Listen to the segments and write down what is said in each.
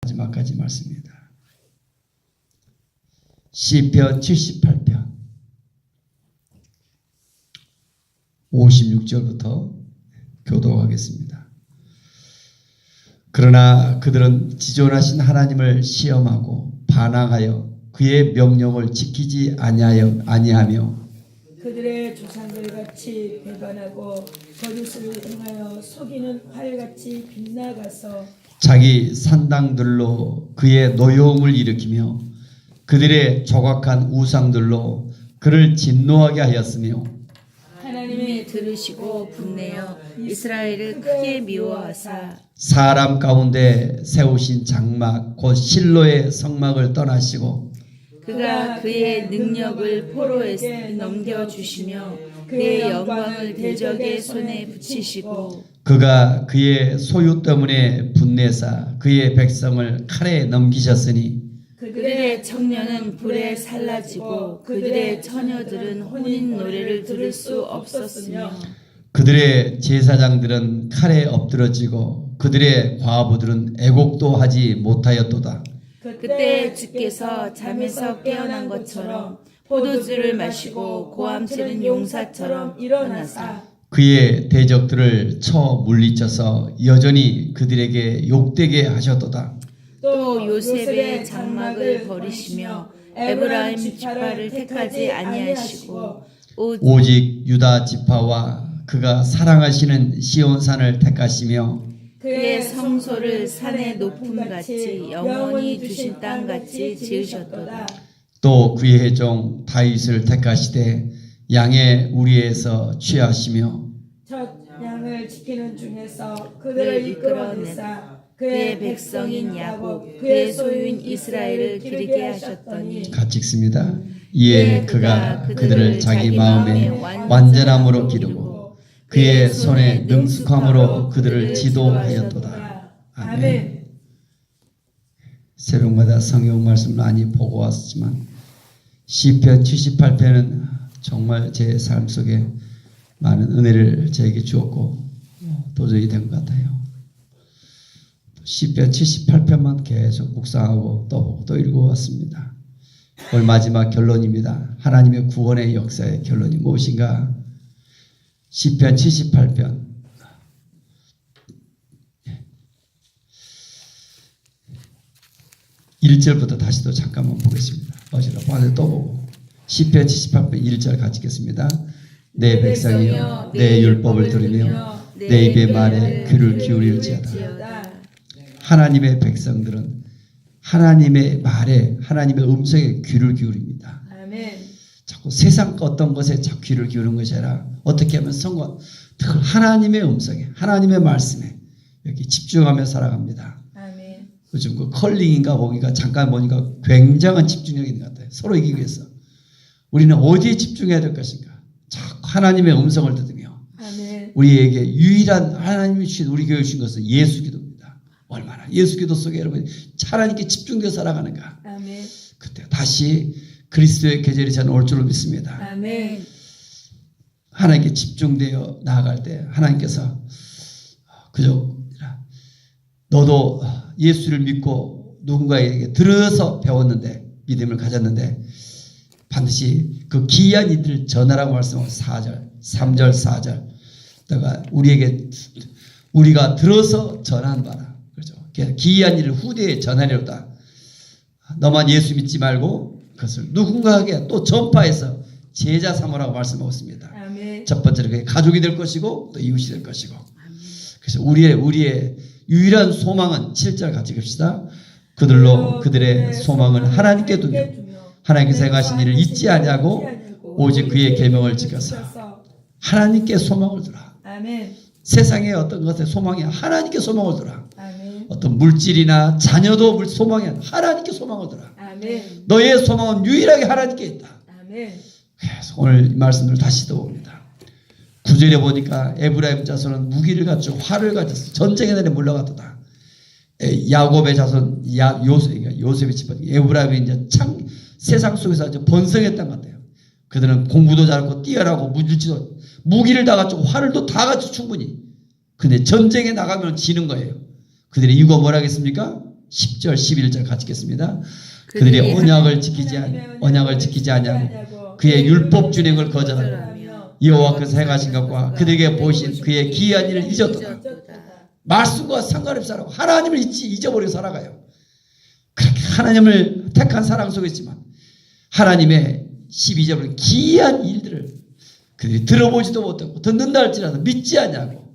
마지막까지 말씀입니다. 시편 78편 56절부터 교독하겠습니다. 그러나 그들은 지존하신 하나님을 시험하고 반항하여 그의 명령을 지키지 아니하며 그들의 조상들같이 배반하고 거짓을 행하여 속이는 활같이 빗나가서 자기 산당들로 그의 노여움을 일으키며 그들의 조각한 우상들로 그를 진노하게 하였으며 하나님이 들으시고 분내어 이스라엘을 크게 미워하사 사람 가운데 세우신 장막 곧 실로의 성막을 떠나시고 그가 그의 능력을 포로에 넘겨주시며 그의 영광을 대적의 손에 붙이시고 그가 그의 소유 때문에 분내사 그의 백성을 칼에 넘기셨으니 그들의 청년은 불에 살라지고 그들의 처녀들은 혼인 노래를 들을 수 없었으며 그들의 제사장들은 칼에 엎드러지고 그들의 과부들은 애곡도 하지 못하였도다. 그때 주께서 잠에서 깨어난 것처럼 포도주를 마시고 고함치는 용사처럼 일어나사 그의 대적들을 쳐 물리쳐서 여전히 그들에게 욕되게 하셨도다. 또 요셉의 장막을 버리시며 에브라임 지파를 택하지 아니하시고 오직 유다 지파와 그가 사랑하시는 시온산을 택하시며 그의 성소를 산의 높음같이 영원히 두신 땅같이 지으셨도다. 또 그의 종 다윗을 택하시되 양의 우리에서 취하시며 첫 양을 지키는 중에서 그들을 이끌어내사 그의 백성인 야곱 그의 소유인 이스라엘을 기르게 하셨더니 같이 읽습니다. 이에 그가 그들을 자기 마음에 완전함으로 기르고 그의 손에 능숙함으로 그들을 지도하였도다. 아멘. 새벽마다 성경 말씀을 많이 보고 왔지만 시편 78편은 정말 제 삶 속에 많은 은혜를 저에게 주었고 도전이 된 것 같아요. 시편 78편만 계속 묵상하고 또 보고 또 읽어왔습니다. 오늘 마지막 결론입니다. 하나님의 구원의 역사의 결론이 무엇인가? 시편 78편 1절부터 다시 또 잠깐만 보겠습니다. 어제도 봤는데 또 보고 시편 78편 1절 같이 읽겠습니다. 내 백성이여 내 율법을 들으며 내 입의 말에 귀를 기울일지어다. 하나님의 백성들은 하나님의 말에 하나님의 음성에 귀를 기울입니다. 아멘. 자꾸 세상 어떤 것에 자꾸 귀를 기울이는 것이 아니라 어떻게 하면 성과 하나님의 음성에 하나님의 말씀에 이렇게 집중하며 살아갑니다. 아멘. 요즘 그 컬링인가 보니까 잠깐 보니까 굉장한 집중력이 있는 것 같아요. 서로 이기기 위해서 우리는 어디에 집중해야 될 것인가? 자꾸 하나님의 음성을 듣으며 아멘. 우리에게 유일한 하나님이 주신 우리 교회 주신 것은 예수 기도입니다. 얼마나 예수 기도 속에 여러분 하나님께 집중되어 살아가는가? 아멘. 그때 다시 그리스도의 계절이 저는 올 줄로 믿습니다. 아멘. 하나님께 집중되어 나아갈 때 하나님께서 그저 너도 예수를 믿고 누군가에게 들어서 배웠는데 믿음을 가졌는데 반드시 그 기이한 이들을 전하라고 말씀하고 4절 3절 4절 내가 우리가 들어서 전한 바라 그렇죠. 기이한 일을 후대에 전하려다. 너만 예수 믿지 말고 그것을 누군가에게 또 전파해서 제자 삼으라고 말씀하고 있습니다. 아멘. 첫 번째로 그게 가족이 될 것이고 또 이웃이 될 것이고. 그래서 우리의 유일한 소망은 7절 같이 봅시다. 그들로 그들의 소망을 하나님께 두며 하나님께서 행하신 일을 잊지 아니하고 오직 그의 계명을 지켜서 하나님께 소망을 두라. 아멘. 세상의 어떤 것에 소망이 하나님께 소망을 두라. 아멘. 어떤 물질이나 자녀도 소망이 아니라 하나님께 소망을 두라. 아멘. 너의 소망은 유일하게 하나님께 있다. 아멘. 그래서 오늘 말씀을 다시 떠봅니다. 9절에 보니까 에브라임 자손은 무기를 갖추고 활을 가졌어. 전쟁의 날에 물러갔다. 야곱의 자손 요셉의 집안 에브라임이 이제 세상 속에서 이제 번성했던 것 같아요. 그들은 공부도 잘하고 뛰어나고 무기를 다 갖추고 활을 또 다 갖추고 충분히. 근데 전쟁에 나가면 지는 거예요. 그들의 이유가 뭐라겠습니까? 10절 11절 같이 읽겠습니다. 그들이 언약을 지키지 아니하고 그의 율법 준행을 거절하며 여호와께서 행하신 것과 그들에게 보이신 그의 기이한 일을 잊었도다. 말씀과 상관없이 살아가고 하나님을 잊어버리고 살아가요. 그렇게 하나님을 택한 사랑 속에 있지만 하나님의 12절은 기이한 일들을 그들이 들어보지도 못하고 듣는다 할지라도 믿지 않냐고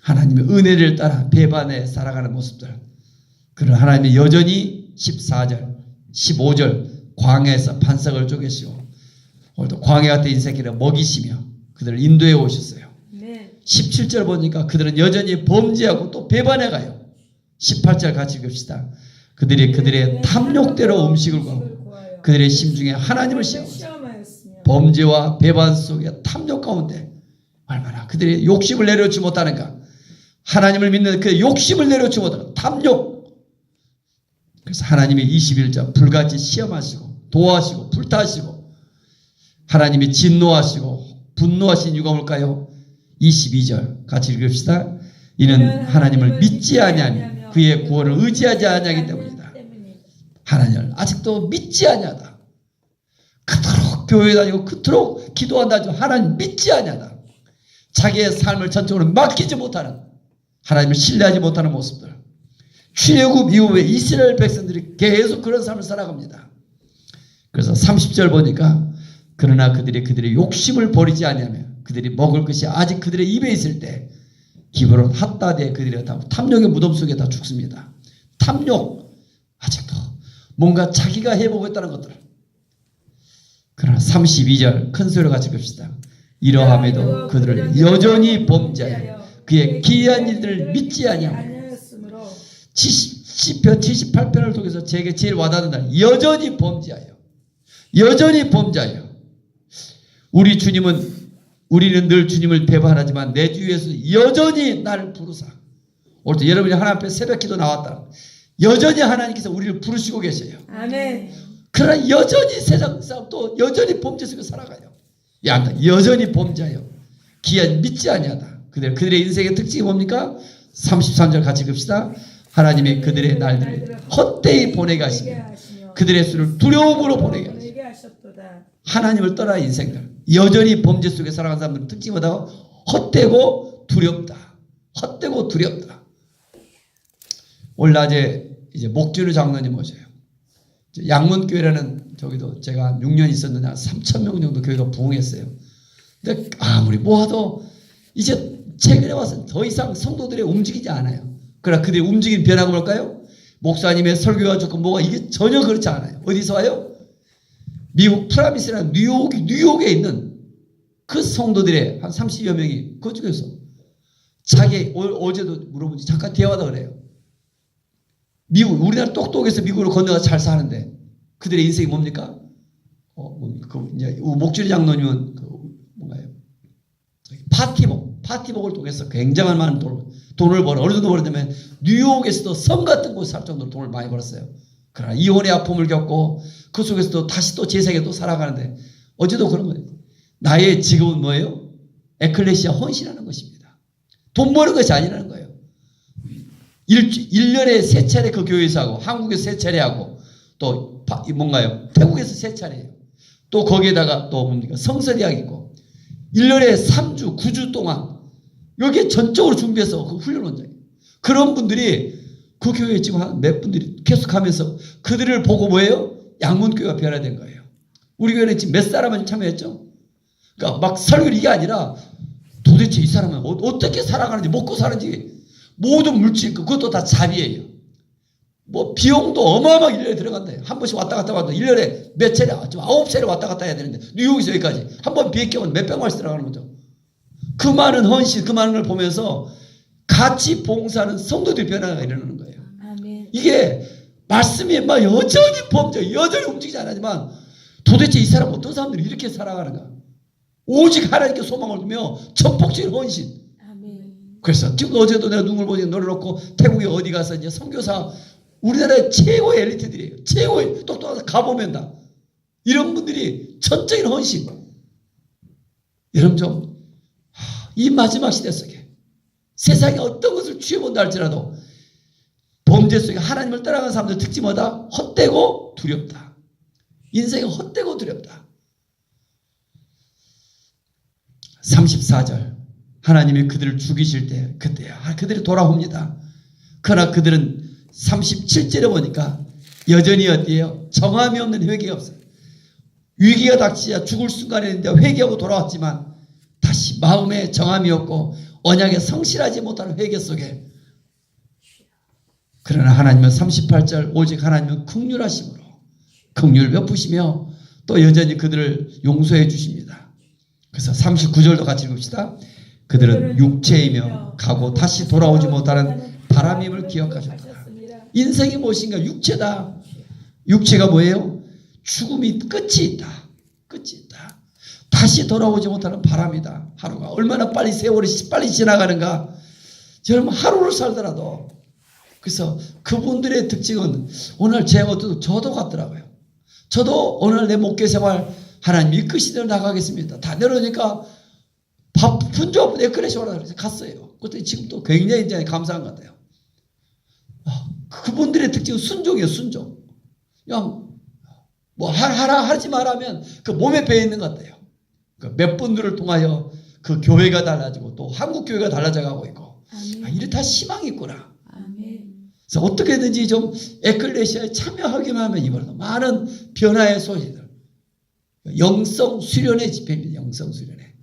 하나님의 은혜를 따라 배반해 살아가는 모습들. 그런 하나님이 여전히 14절 15절 광야에서 반석을 쪼개시고 오늘도 광야 같은 인생길을 먹이시며 그들을 인도해 오셨어요. 17절 보니까 그들은 여전히 범죄하고 또 배반해 가요. 18절 같이 읽읍시다. 그들이 그들의 탐욕대로 음식을 구하고 그들의 심중에 하나님을 시험하였으며 범죄와 배반 속에 탐욕 가운데 얼마나 그들의 욕심을 내려놓지 못하는가. 하나님을 믿는 그 욕심을 내려놓지 못하는 탐욕. 그래서 하나님이 21절 불같이 시험하시고 도하시고 불타시고 하나님이 진노하시고 분노하신 이유가 뭘까요? 22절 같이 읽읍시다. 이는 하나님을 믿지 아니하며 그의 구원을 의지하지 아니하기 때문이다. 하나님을 아직도 믿지 아니하다. 그토록 교회 다니고 그토록 기도한다 하지만 하나님 믿지 아니하다. 자기의 삶을 전적으로 맡기지 못하는 하나님을 신뢰하지 못하는 모습들. 출애굽 이후에 이스라엘 백성들이 계속 그런 삶을 살아갑니다. 그래서 30절 보니까 그러나 그들의 욕심을 버리지 아니하며 그들이 먹을 것이 아직 그들의 입에 있을 때 기브론 핫다드에 그들이 다 탐욕의 무덤 속에 다 죽습니다. 탐욕 아직도 뭔가 자기가 해보고 있다는 것들. 그러나 32절 큰 소리로 같이 봅시다. 이러함에도 그들을 여전히 범죄하여 그의 기이한 일들을 믿지 아니하므로 시편 78편을 통해서 제게 제일 와닿는 날 여전히 범죄하여 우리는 늘 주님을 배반하지만 내 주위에서 여전히 나를 부르사. 오늘도 여러분이 하나님 앞에 새벽기도 나왔다. 여전히 하나님께서 우리를 부르시고 계셔요. 아멘. 그러나 여전히 세상 사람 또 여전히 범죄 속에 살아가요. 여전히 범죄하여 기한 믿지 아니하다. 그들의 인생의 특징이 뭡니까? 33절 같이 읽읍시다. 하나님이 그들의 날들을 헛되이 보내게 하시며 그들의 수를 두려움으로 보내게 하시며 하나님을 떠나 인생들 여전히 범죄 속에 살아가는 사람들은 특징이 뭐다? 헛되고 두렵다. 헛되고 두렵다. 오늘 낮에 이제 목주류 장로님 오셔요. 양문교회라는 저기도 제가 6년 있었는데 한 3,000명 정도 교회가 부흥했어요. 근데 아무리 모아도 이제 최근에 와서 더 이상 성도들이 움직이지 않아요. 그러나 그들이 움직인 변화가 뭘까요? 목사님의 설교가 좋고 뭐가 이게 전혀 그렇지 않아요. 어디서 와요? 미국 프라미스라는 뉴욕에 있는 그 성도들의 한 30여 명이 그쪽에서 자기 어제도 물어보지 잠깐 대화하다 그래요. 우리나라 똑똑해서 미국으로 건너가 잘 사는데 그들의 인생이 뭡니까? 이제 목주리 장로님은 뭔가요? 파티복을 통해서 굉장한 많은 돈을 벌어. 어느 정도 벌었냐면 뉴욕에서도 섬 같은 곳에 살 정도로 돈을 많이 벌었어요. 그러나 이혼의 아픔을 겪고 그 속에서도 다시 또 재생에 또 살아가는데 어제도 그런 거예요. 나의 직업은 뭐예요? 에클레시아 헌신하는 것입니다. 돈 버는 것이 아니라는 거예요. 1년에 3차례 그 교회에서 하고 한국에서 3차례 하고 또 뭔가요? 태국에서 3차례예요. 또 거기에다가 또 뭡니까? 성서대학 있고 1년에 3주 9주 동안 여기에 전적으로 준비해서 그 훈련원장이에요. 그런 분들이 그 교회에 지금 한 몇 분들이 계속하면서 그들을 보고 뭐예요? 양문교회가 변화된 거예요. 우리 교회는 지금 몇 사람만 참여했죠? 그러니까 막 설교를 이게 아니라 도대체 이 사람은 어떻게 살아가는지 먹고 사는지 모든 물질 그것도 다 자비예요. 뭐 비용도 어마어마하게 1년에 들어간대요. 한 번씩 왔다 갔다 와도 1년에 몇 차례, 좀 9차례 왔다 갔다 해야 되는데 뉴욕에서 여기까지 한 번 비행기 오면 몇백만 원씩 들어가는 거죠. 그 많은 헌신, 그 많은 걸 보면서 같이 봉사하는 성도들의 변화가 일어나는 거예요. 아멘. 이게 말씀이 막 여전히 범죄, 여전히 움직이지 않지만 도대체 이 사람 어떤 사람들이 이렇게 살아가는가? 오직 하나님께 소망을 두며 전폭적인 헌신. 아멘. 그래서 지금 어제도 내가 눈을 보니 노래 놓고 태국에 어디 가서 이제 선교사 우리나라의 최고의 엘리트들이에요. 최고의 똑똑해서 가보면 다 이런 분들이 전적인 헌신. 여러분 좀 이 마지막 시대 속에 세상에 어떤 것을 취해본다 할지라도 범죄 속에 하나님을 따라가는 사람들 특징 뭐다? 헛되고 두렵다. 인생이 헛되고 두렵다. 34절 하나님이 그들을 죽이실 때 그때야 그들이 돌아옵니다. 그러나 그들은 37절에 보니까 여전히 어디에요? 정함이 없는 회개가 없어요. 위기가 닥치자 죽을 순간에 있는데 회개하고 돌아왔지만 다시 마음에 정함이 없고 언약에 성실하지 못하는 회개 속에, 그러나 하나님은 38절 오직 하나님은 긍휼하심으로 긍휼 베푸시며 또 여전히 그들을 용서해 주십니다. 그래서 39절도 같이 읽읍시다. 그들은 육체이며 가고 다시 돌아오지 못하는 바람임을 기억하셨다. 인생이 무엇인가? 육체다. 육체가 뭐예요? 죽음이 끝이 있다. 끝이 있다. 다시 돌아오지 못하는 바람이다. 하루가 얼마나 빨리 세월이 빨리 지나가는가. 여러분 하루를 살더라도. 그래서 그분들의 특징은 오늘 저도 같더라고요. 저도 오늘 내 목회 생활 하나님 이끄시대로 나가겠습니다. 다 내려오니까 바쁜 줄 없고 내꺼내시 오라 그래서 갔어요. 그때 지금 또 굉장히 이제 감사한 것 같아요. 그분들의 특징은 순종이에요. 순종. 그냥 뭐 하지 말하면 그 몸에 배어 있는 것 같아요. 그 몇 분들을 통하여 그 교회가 달라지고 또 한국 교회가 달라져 가고 있고, 이렇다 희망이 있구나. 그래서 어떻게든지 좀 에클레시아에 참여하기만 하면 이번에 많은 변화의 소식들, 영성 수련의 집회입니다. 영성 수련회.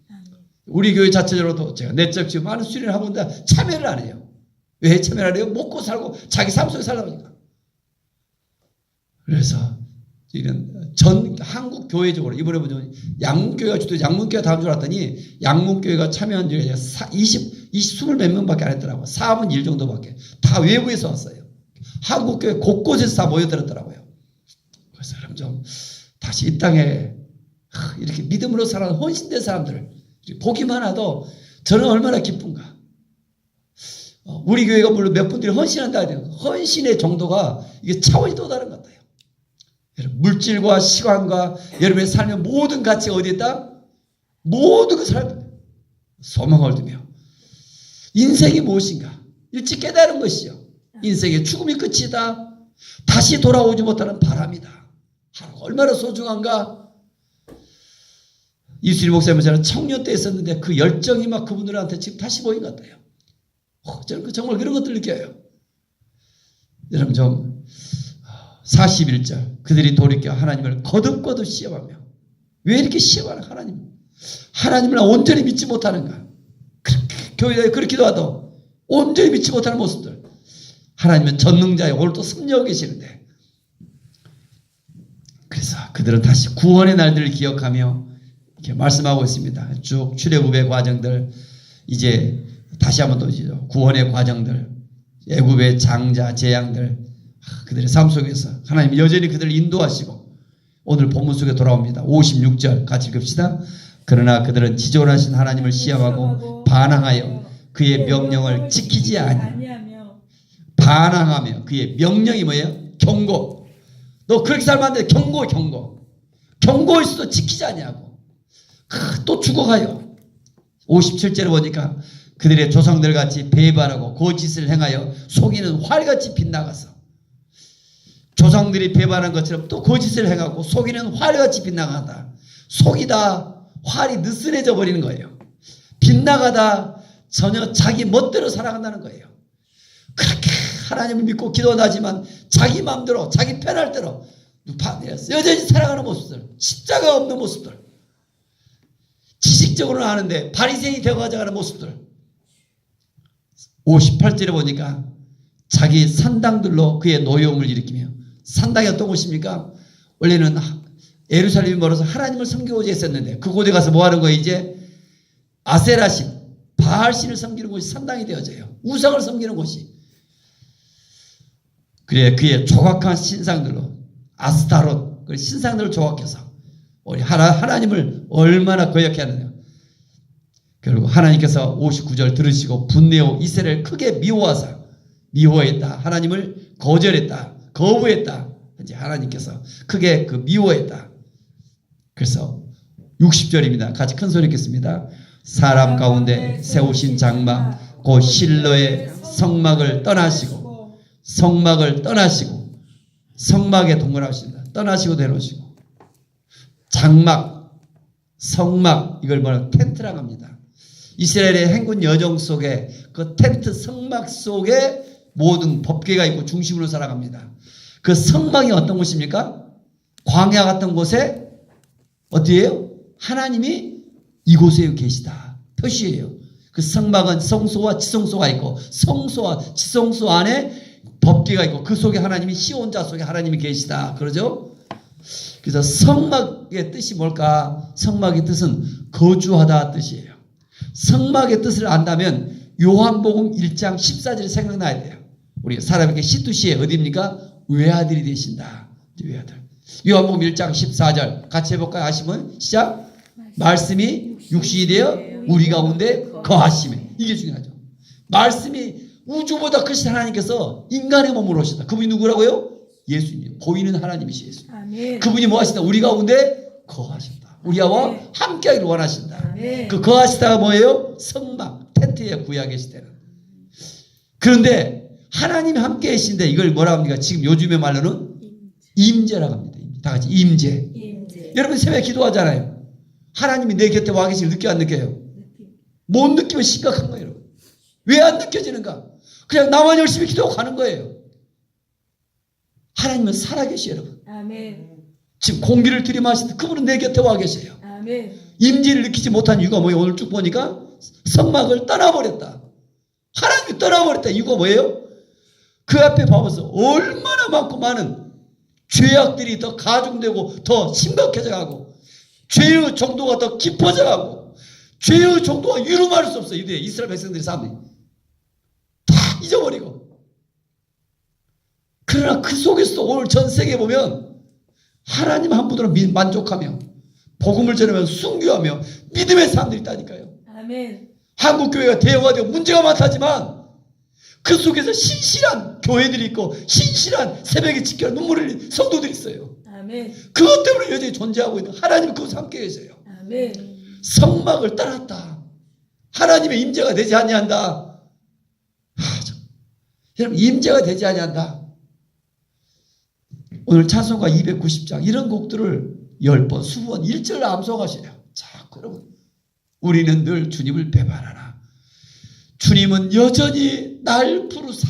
우리 교회 자체적으로도 제가 내적 지금 많은 수련을 하고 있는데 참여를 안 해요. 왜 참여를 안 해요? 먹고 살고 자기 삶 속에 살다 보니까. 그래서 이런 전 한국 교회적으로 이번에 보면 양문교회가 주도 양문교회가 다음 줄 알았더니 양문교회가 참여한 적이 20몇 명밖에 안 했더라고요. 4분 1 정도밖에. 다 외부에서 왔어요. 한국교회 곳곳에서 다 모여들었더라고요. 그래서 그럼 좀 다시 이 땅에 이렇게 믿음으로 살아가는 헌신된 사람들을 보기만 해도 저는 얼마나 기쁜가. 우리 교회가 물론 몇 분들이 헌신한다 해도 헌신의 정도가 이게 차원이 또 다른 것 같아요. 물질과 시간과 여러분의 삶의 모든 가치가 어디에 있다? 모든 그 삶 소망을 두며 인생이 무엇인가 일찍 깨달은 것이요. 인생의 죽음이 끝이다. 다시 돌아오지 못하는 바람이다. 하루가 얼마나 소중한가. 이수리 목사님은 저는 청년 때 있었는데 그 열정이 막 그분들한테 지금 다시 보인 것 같아요. 저는 정말 그런 것들 느껴요. 여러분 좀 41절 그들이 돌이켜 하나님을 거듭거듭 시험하며, 왜 이렇게 시험하는 하나님을 온전히 믿지 못하는가. 교회에 그렇게 기도하도 온전히 믿지 못하는 모습들. 하나님은 전능자예요. 오늘 또 섭리하고 계시는데, 그래서 그들은 다시 구원의 날들을 기억하며 이렇게 말씀하고 있습니다. 쭉 출애굽의 과정들, 이제 다시 한번 또 구원의 과정들, 애굽의 장자 재앙들, 그들의 삶 속에서 하나님 여전히 그들을 인도하시고 오늘 본문 속에 돌아옵니다. 56절 같이 읽읍시다. 그러나 그들은 지존하신 하나님을 시험하고 반항하여 그의 명령을 지키지 아니하며, 반항하며 그의 명령이 뭐예요? 경고. 너 그렇게 살면 안 돼. 경고 있어도 지키지 아니하고 또 죽어가요. 57절에 보니까 그들의 조상들 같이 배반하고 거짓을 행하여 속이는 활같이 빗나가서, 조상들이 배반한 것처럼 또 거짓을 행하고 속이는 활같이 빗나가다. 속이다 활이 느슨해져 버리는 거예요. 빗나가다 전혀 자기 멋대로 살아간다는 거예요. 그렇게 하나님을 믿고 기도하지만 자기 마음대로 자기 편할 대로 여전히 살아가는 모습들, 십자가 없는 모습들, 지식적으로는 아는데 바리새인이 되어가자는 모습들. 58절에 보니까 자기 산당들로 그의 노여움을 일으키며, 산당이 어떤 곳입니까? 원래는 예루살렘이 멀어서 하나님을 섬기고자 했었는데 그곳에 가서 뭐 하는 거예요? 이제 아세라신, 바알신을 섬기는 곳이 산당이 되어져요. 우상을 섬기는 곳이. 그래 그의 조각한 신상들로 아스타롯, 그 신상들을 조각해서 우리 하나님을 얼마나 거역해 하느냐. 결국 하나님께서 59절 들으시고 분내어 이스라엘을 크게 미워했다. 하나님을 거절했다. 거부했다. 이제 하나님께서 크게 미워했다. 그래서 60절입니다. 같이 큰 소리 읽겠습니다. 사람 가운데 세우신 장막 곧 실로의 성막을 떠나시고 성막을 떠나시고 성막에 동원하십니다. 떠나시고 내놓으시고 장막, 성막 이걸 뭐라 텐트라고 합니다. 이스라엘의 행군 여정 속에 그 텐트 성막 속에 모든 법궤가 있고 중심으로 살아갑니다. 그 성막이 어떤 곳입니까? 광야 같은 곳에 어디예요? 하나님이 이곳에 계시다. 표시예요. 그 성막은 성소와 지성소가 있고 성소와 지성소 안에 법궤가 있고 그 속에 하나님이 시온자 속에 하나님이 계시다. 그러죠? 그래서 성막의 뜻이 뭘까? 성막의 뜻은 거주하다 뜻이에요. 성막의 뜻을 안다면 요한복음 1장 14절이 생각나야 돼요. 우리 사람에게 시투시에 어디입니까? 외아들이 되신다. 외아들. 요한복음 1장 14절 같이 해볼까요? 하시면 시작. 말씀이 육신이 되어 우리 가운데 거하시매. 이게 중요하죠. 말씀이 우주보다 크신 하나님께서 인간의 몸으로 오셨다. 그분이 누구라고요? 예수님. 보이는 하나님이시 예수. 아멘. 그분이 뭐 하신다? 우리 가운데 거하신다. 우리와 함께하기를 원하신다. 아멘. 그 거하시다가 뭐예요? 성막, 텐트에 구하 계시다는. 그런데 하나님이 함께 계신데 이걸 뭐라 합니까? 지금 요즘의 말로는 임재라고 합니다. 다 같이 임재. 임재. 여러분 새벽에 기도하잖아요. 하나님이 내 곁에 와 계시는 느껴 안 느껴요? 못 느끼면 심각한 거예요. 여러분. 왜 안 느껴지는가? 그냥 나만 열심히 기도하고 가는 거예요. 하나님은 살아계시요 여러분. 아멘. 지금 공기를 들이마시듯 그분은 내 곁에 와 계세요. 아멘. 임재를 느끼지 못한 이유가 뭐예요? 오늘 쭉 보니까 성막을 떠나버렸다. 하나님이 떠나버렸다. 이유가 뭐예요? 그 앞에 봐보세요. 얼마나 많고 많은 죄악들이 더 가중되고 더 심각해져가고 죄의 정도가 더 깊어져가고 죄의 정도가 유름할 수 없어요. 이스라엘 백성들이 삶이 다 잊어버리고. 그러나 그 속에서도 오늘 전 세계에 보면 하나님 한 분으로 만족하며 복음을 전하면서 순교하며 믿음의 사람들이 있다니까요. 아멘. 한국 교회가 대형화되고 문제가 많다지만 그 속에서 신실한 교회들이 있고 신실한 새벽에 지켜 눈물을 흘린 성도들이 있어요. 아멘. 그것 때문에 여전히 존재하고 있는 하나님은 그것을 함께 계세요. 아멘. 성막을 떠났다. 하나님의 임재가 되지 아니한다. 여러분 임재가 되지 아니한다. 오늘 찬송가 290장 이런 곡들을 10번, 20번 1절 암송하셔요. 자, 여러분 우리는 늘 주님을 배반하나 주님은 여전히 날 부르사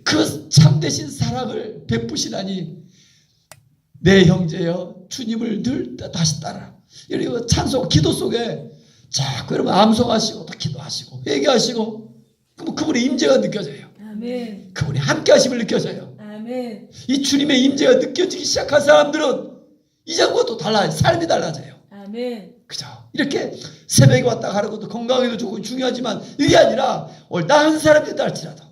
그 참되신 사랑을 베푸시나니 내 형제여 주님을 늘 다시 따라. 이런 찬송 기도 속에 자꾸 여러분 암송하시고 또 기도하시고 회개하시고 그분의 임재가 느껴져요. 아멘. 그분이 함께 하심을 느껴져요. 아멘. 이 주님의 임재가 느껴지기 시작한 사람들은 이전과 또 달라요. 삶이 달라져요. 아멘. 그죠? 이렇게 새벽에 왔다 가는 것도 건강에도 좋고 중요하지만 이게 아니라 오늘 나 한 사람이 있다 할지라도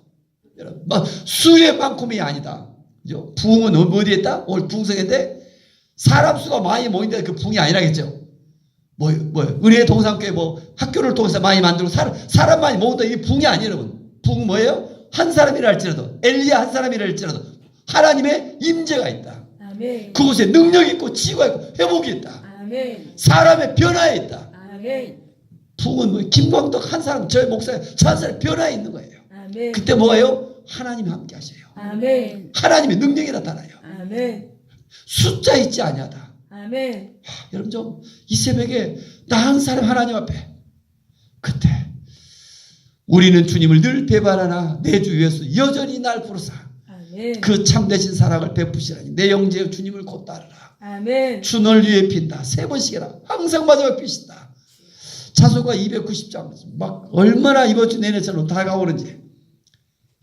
여러분 막 수의 만큼이 아니다. 그죠? 부흥은 어디에 있다? 오늘 부흥성인데 사람 수가 많이 모인다 그 부흥이 아니라겠죠. 은혜의 동산교회 학교를 통해서 많이 만들고 사람 많이 모은다 이게 부흥이 아니에요. 여러분. 부흥은 뭐예요? 한 사람이라 할지라도 엘리야 한 사람이라 할지라도 하나님의 임재가 있다. 아멘. 그곳에 능력이 있고 치유가 있고 회복이 있다. 아멘. 사람의 변화에 있다. 아멘. 부흥은 김광덕 한 사람 저희 목사님 저 한 사람의 변화에 있는 거예요. 아멘. 그때 뭐예요? 하나님이 함께 하셔요. 아멘. 하나님의 능력이 나타나요. 아멘. 숫자 있지 아니하다. 아멘. 여러분 좀 이 새벽에 나 한 사람 하나님 앞에 그때 우리는 주님을 늘 배반하나 내 주 위에서 여전히 날 부르사 아멘. 그 참되신 사랑을 베푸시라니 내 영재여 주님을 곧 따르라. 아멘. 주 널 위해 핀다. 3번씩 해라. 항상 마지막 피신다. 찬송가 290장 막 얼마나 이번 주 내내처럼 다가오는지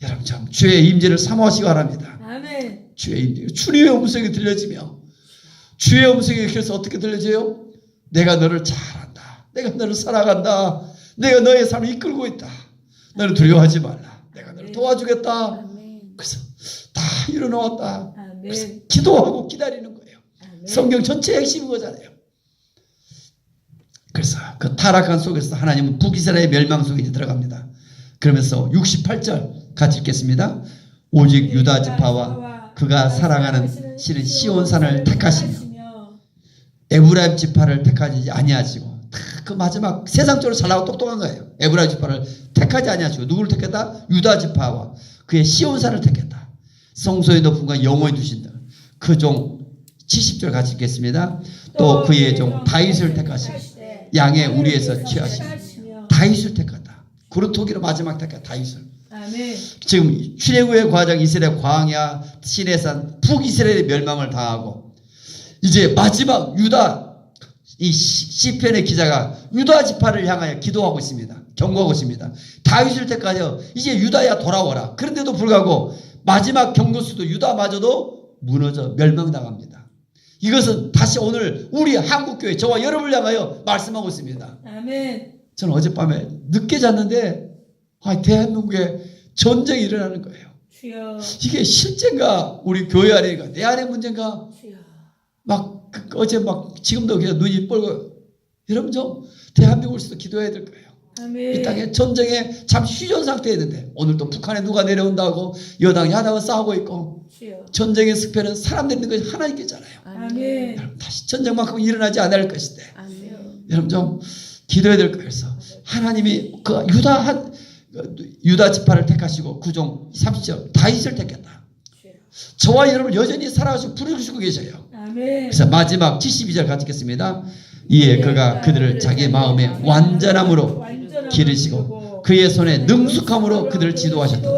여러분 참 주의 임재를 사모하시기 바랍니다. 아멘. 주의 임재 주님의 음성이 들려지며 주의 음성이 그래서 어떻게 들려져요? 내가 너를 잘 안다. 내가 너를 사랑한다. 내가 너의 삶을 이끌고 있다. 너는 두려워하지 말라. 내가 너를 도와주겠다. 아멘. 그래서 다 이뤄놓았다. 그래서 아멘. 기도하고 기다리는 거예요. 아멘. 성경 전체 핵심인 거잖아요. 그래서 그 타락한 속에서 하나님은 북이스라엘의 멸망 속에 이제 들어갑니다. 그러면서 68절 같이 읽겠습니다. 오직 유다 지파와 그가 사랑하는 실은 시온산을 택하시며 에브라임 지파를 택하지 아니하시고 다 그 마지막 세상적으로 잘나고 똑똑한 거예요. 에브라임 지파를 택하지 아니하시고 누구를 택했다? 유다 지파와 그의 시온산을 택했다. 성소의 높음과 영원히 두신다. 그 종 70절 같이 읽겠습니다. 또 그의 종 다윗을 택하시고 양의 우리에서 취하시고 다윗을 택했다. 그런 토기로 마지막 택했다. 다윗을. 아멘. 지금 출애굽의 과정 이스라엘 광야 시내산 북이스라엘의 멸망을 당하고 이제 마지막 유다 이 시편의 기자가 유다 지파를 향하여 기도하고 있습니다. 경고하고 있습니다. 다윗을 택하여 이제 유다야 돌아오라. 그런데도 불구하고 마지막 경고수도 유다마저도 무너져 멸망당합니다. 이것은 다시 오늘 우리 한국교회 저와 여러분을 향하여 말씀하고 있습니다. 아멘. 저는 어젯밤에 늦게 잤는데 대한민국에 전쟁이 일어나는 거예요. 주여. 이게 실제인가 우리 교회 안에가 내 안의 문제인가 주여. 어제 지금도 그냥 눈이 뻘고 여러분 좀 대한민국에서도 기도해야 될 거예요. 아멘. 이 땅에 전쟁에 잠시 휴전 상태에 있는데 오늘도 북한에 누가 내려온다고 여당 야당은 싸우고 있고 주여. 전쟁의 승패는 사람들이 있는 것이 하나님께잖아요. 아멘. 여러분 다시 전쟁만큼 일어나지 않을 것인데 아멘. 여러분 좀 기도해야 될 거예요. 그래서 하나님이 그 유다 지파를 택하시고 그종 30절 다윗을 택했다. 주여. 저와 여러분 여전히 살아가시고 부르시고 계셔요. 아멘. 그래서 마지막 72절 같이 읽겠습니다. 이에 그가 그들을 자기의 마음에 완전함으로 기르시고 그의 손에 능숙함으로 그들을 지도하셨다.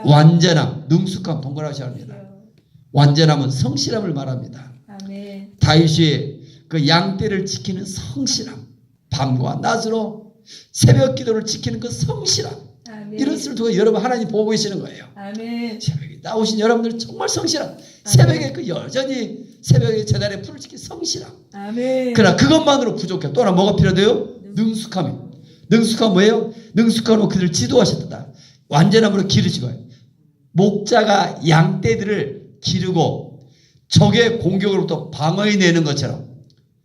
완전함, 능숙함 동그라시 합니다. 완전함은 성실함을 말합니다. 아멘. 다윗이 그 양떼를 지키는 성실함, 밤과 낮으로 새벽 기도를 지키는 그 성실함, 아멘. 이런 것을 두고 여러분 하나님 보고 계시는 거예요. 아멘. 새벽에 나오신 여러분들 정말 성실함, 새벽에 그 여전히 새벽에 제단에 풀을 지킨 성실함. 아멘. 그러나 그것만으로 부족해. 또 하나 뭐가 필요해요? 능숙함이. 능숙함 뭐예요? 능숙함으로 그들을 지도하셨다. 완전함으로 기르시고 목자가 양떼들을 기르고 적의 공격으로부터 방어해내는 것처럼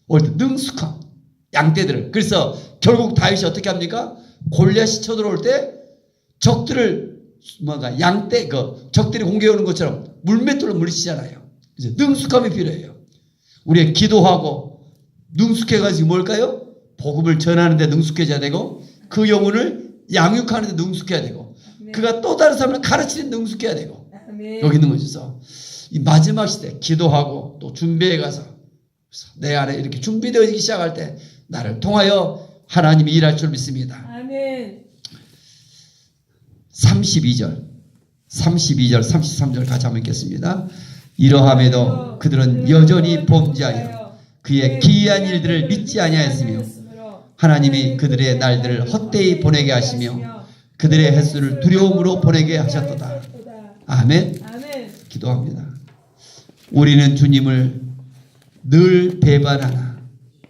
오늘 능숙함 양떼들을. 그래서 결국 다윗이 어떻게 합니까? 골리앗이 쳐들어올 때 적들을 양떼 적들이 공격하는 것처럼 물맷돌로 물리치잖아요. 그래서 능숙함이 필요해요. 우리의 기도하고 능숙해가지고 뭘까요? 복음을 전하는 데 능숙해져야 되고 그 영혼을 양육하는 데 능숙해야 되고 그가 또 다른 사람을 가르치는 데 능숙해야 되고 아멘. 여기 있는 것이죠. 이 마지막 시대 기도하고 또 준비해 가서 내 안에 이렇게 준비되어지기 시작할 때 나를 통하여 하나님이 일할 줄 믿습니다. 아멘. 32절 33절 같이 한번 읽겠습니다. 이러함에도 그들은 여전히 범죄하여 그의 기이한 일들을 믿지 아니하였으며 하나님이 그들의 날들을 헛되이 보내게 하시며 그들의 횟수를 두려움으로 보내게 하셨도다. 아멘. 아멘. 기도합니다. 우리는 주님을 늘 배반하나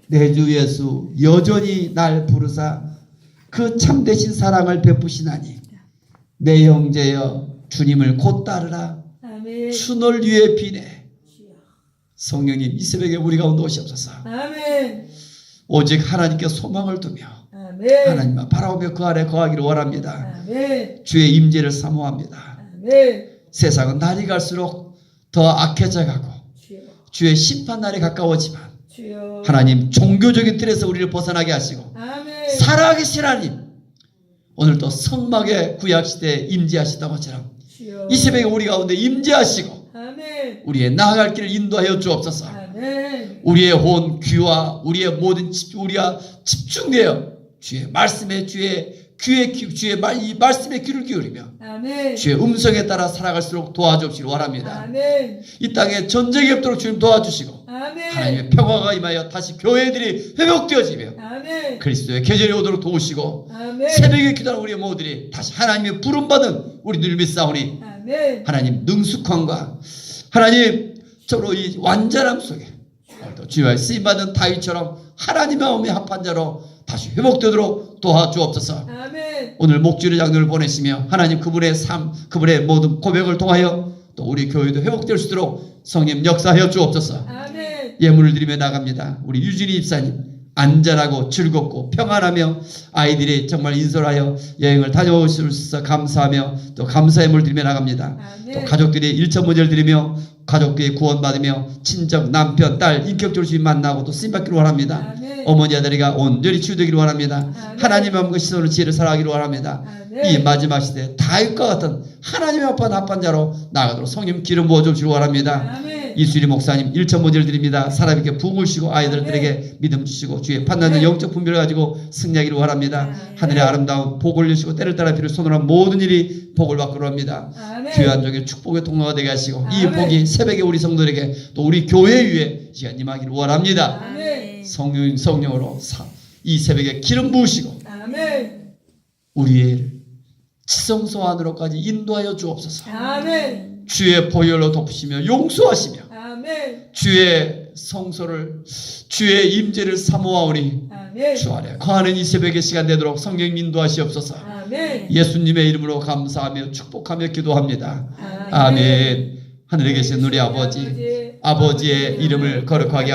내 주 예수 여전히 날 부르사 그 참되신 사랑을 베푸시나니 내 형제여 주님을 곧 따르라. 아멘. 추널 위에 비네. 성령님 이 새벽에 우리 가운데 오시옵소서. 아멘. 오직 하나님께 소망을 두며 아멘. 하나님만 바라보며 그 아래 거하기를 원합니다. 아멘. 주의 임재를 사모합니다. 아멘. 세상은 날이 갈수록 더 악해져 가고 주여. 주의 심판 날이 가까워지만 주여. 하나님 종교적인 틀에서 우리를 벗어나게 하시고 아멘. 살아계신 하나님 오늘 또 성막의 구약시대에 임재하시던 것처럼 주여. 이 새벽에 우리 가운데 임재하시고 아멘. 우리의 나아갈 길을 인도하여 주옵소서. 아멘. 우리의 혼 귀와 우리의 모든 우리가 집중되어 주의 말씀에 주의 말씀에 귀를 기울이며 아멘. 주의 음성에 따라 살아갈수록 도와주시길 원합니다. 아멘. 이 땅에 전쟁이 없도록 주님 도와주시고 아멘. 하나님의 평화가 임하여 다시 교회들이 회복되어지며 아멘. 그리스도의 계절이 오도록 도우시고 아멘. 새벽에 기도하는 우리의 모두들이 다시 하나님의 부름받은 우리 늘 믿사오니 아멘. 하나님 능숙함과 하나님 저로 이 완전함 속에 오늘도 주의 쓰임받은 다윗처럼 하나님의 마음에 합한 자로 다시 회복되도록 도와주옵소서. 아멘. 오늘 목주리 장로를 보내시며 하나님 그분의 삶 그분의 모든 고백을 통하여 또 우리 교회도 회복될 수 있도록 성령 역사하여 주옵소서. 아멘. 예물을 드리며 나갑니다. 우리 유진이 입사님 안전하고 즐겁고 평안하며 아이들이 정말 인솔하여 여행을 다녀올 수 있어 감사하며 또 감사의 물 드리며 나갑니다. 또 가족들이 일천문제를 드리며 가족들이 구원받으며 친정, 남편, 딸 인격적으로 주님 만나고 또 쓰임받기를 원합니다. 어머니 아들이가 온전히 치유되기를 원합니다. 하나님의 마음과 시선으로 지혜를 살아가기를 원합니다. 이 마지막 시대에 다윗과 같은 하나님의 아빠 나쁜 자로 나아가도록 성령 기름 부어주시기 원합니다. 이수리 목사님 일천문제를 드립니다. 사람에게 부흥을 주시고 아이들에게 믿음 주시고 주의 판단된 영적 분별을 가지고 승리하기를 원합니다. 하늘의 아름다운 복을 주시고 때를 따라 비를 손으로 한 모든 일이 복을 받기를 합니다. 귀한 종의 축복의 통로가 되게 하시고 이 복이 새벽에 우리 성도들에게 또 우리 교회 위에 시간 임하기를 원합니다. 성령으로 이 새벽에 기름 부으시고 우리의 지성소 안으로까지 인도하여 주옵소서. 주의 보혈로 덮으시며 용서하시며 주의 성소를 주의 임재를 사모하오니 주 안에 거하는 이 새벽의 시간 되도록 성령 인도하시옵소서. 예수님의 이름으로 감사하며 축복하며 기도합니다. 아멘. 하늘에 계신 우리 아버지의 이름을 거룩하게 하시옵소서.